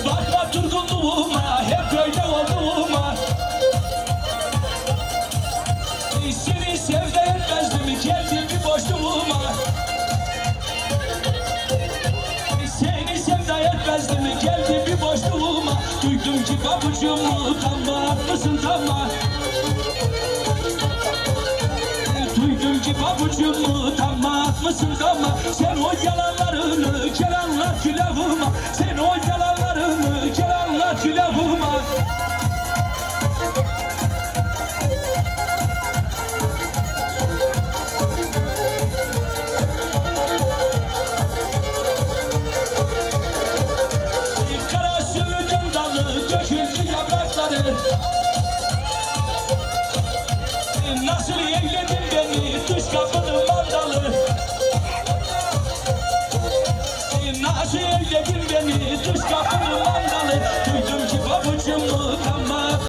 Bakma durgunluğuma, hep böyle olduğuma. Seni sevde etmezdim, geldim bir boşluğuma. Seni sevda etmezdim, geldim bir boşluğuma. Duydum ki pabucumu tamma, mısın tamma? Duydum ki pabucumu tamma, mısın tamma? Sen o yalanlarını gel anlat külahıma. Sen o yalanlarını gel anlat külahıma. Kara sümükün dalı döküldü yaprakları. Nasıl eyledin beni dış kapının mandalı.